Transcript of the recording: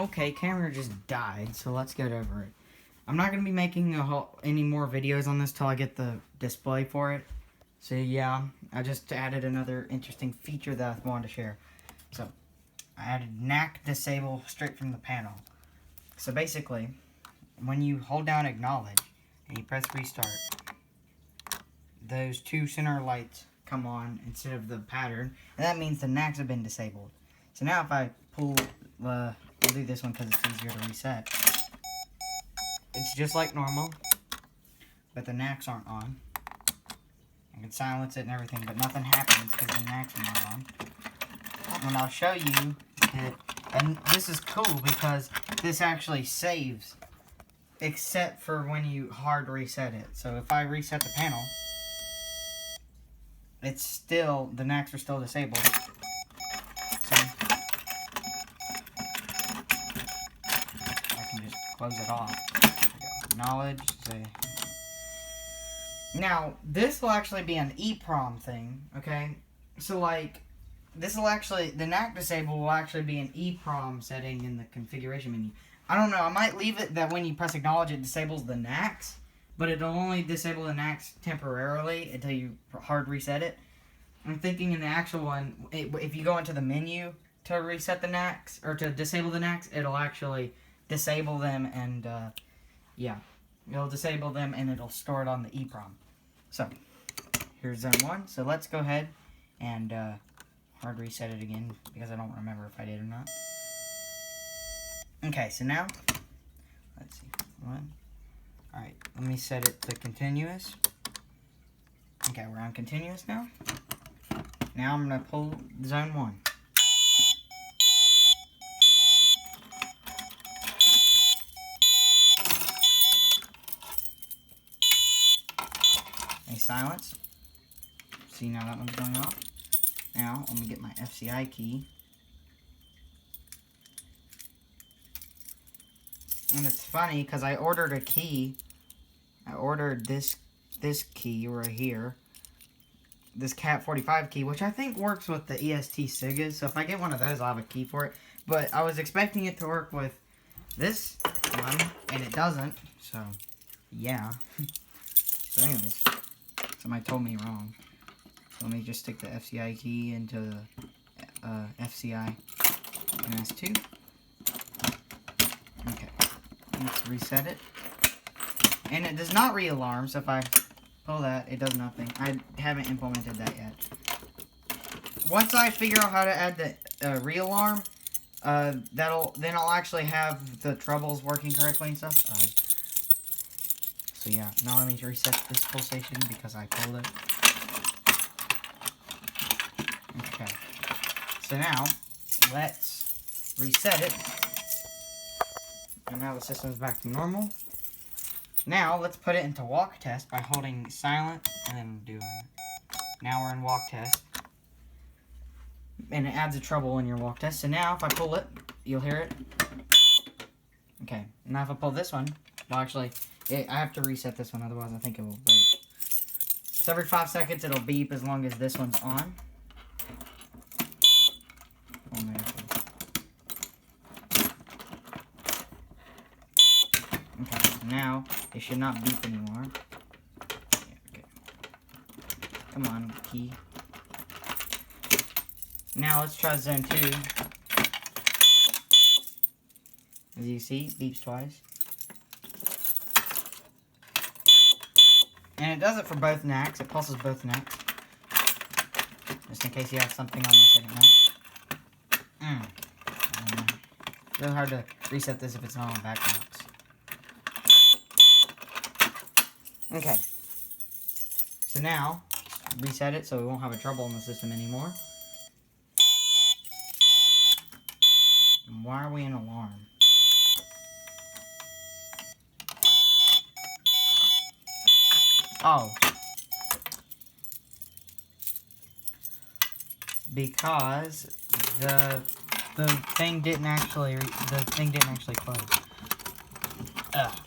Okay, camera just died, so let's get over it. I'm not going to be making any more videos on this till I get the display for it. So yeah, I just added another interesting feature that I wanted to share. So, I added NAC disable straight from the panel. So basically, when you hold down acknowledge and you press restart, those two center lights come on instead of the pattern, and that means the NACs have been disabled. So now if I pull the, I'll do this one because it's easier to reset. It's just like normal, but the NACs aren't on. I can silence it and everything, but nothing happens because the NACs are not on. And I'll show you that, and this is cool because this actually saves, except for when you hard reset it. So if I reset the panel, it's still, the NACs are still disabled. See? I can just close it off. Acknowledge, say. Now, this will actually be an EEPROM thing, okay? So, like, this will actually, the NAC disable will actually be an EEPROM setting in the configuration menu. I don't know, I might leave it that when you press acknowledge, it disables the NACs, but it'll only disable the NACs temporarily until you hard reset it. I'm thinking in the actual one, if you go into the menu to reset the NACs, or to disable the NACs, it'll actually disable them and, yeah. It'll disable them and it'll store it on the EEPROM. So, here's zone 1. So let's go ahead and hard reset it again because I don't remember if I did or not. Okay, so now, let's see. Alright, let me set it to continuous. Okay, we're on continuous now. Now I'm going to pull zone 1. Silence. See, now that one's going off. Now, let me get my FCI key. And it's funny, because I ordered a key. I ordered this key right here. This Cat 45 key, which I think works with the EST SIGAs. So if I get one of those, I'll have a key for it. But I was expecting it to work with this one, and it doesn't. So, yeah. So anyways. Somebody told me wrong. So let me just stick the FCI key into the FCI NS2. Okay. Let's reset it. And it does not re-alarm, so if I pull that, it does nothing. I haven't implemented that yet. Once I figure out how to add the re-alarm, then I'll actually have the troubles working correctly and stuff. So yeah, now let me reset this pulsation because I pulled it. Okay. So now, let's reset it. And now the system's back to normal. Now, let's put it into walk test by holding silent and then doing it. Now we're in walk test. And it adds a trouble in your walk test. So now, if I pull it, you'll hear it. Okay. Now if I pull this one, well actually, I have to reset this one, otherwise I think it will break. So every 5 seconds it'll beep as long as this one's on. Okay, now it should not beep anymore. Yeah, okay. Come on, key. Now let's try zone 2. As you see, it beeps twice. And it does it for both NACs. It pulses both NACs. Just in case you have something on the second NAC. It's really hard to reset this if it's not on back NACs. Okay. So now, reset it so we won't have a trouble in the system anymore. And why are we in alarm? Oh. Because the thing didn't actually close. Ugh.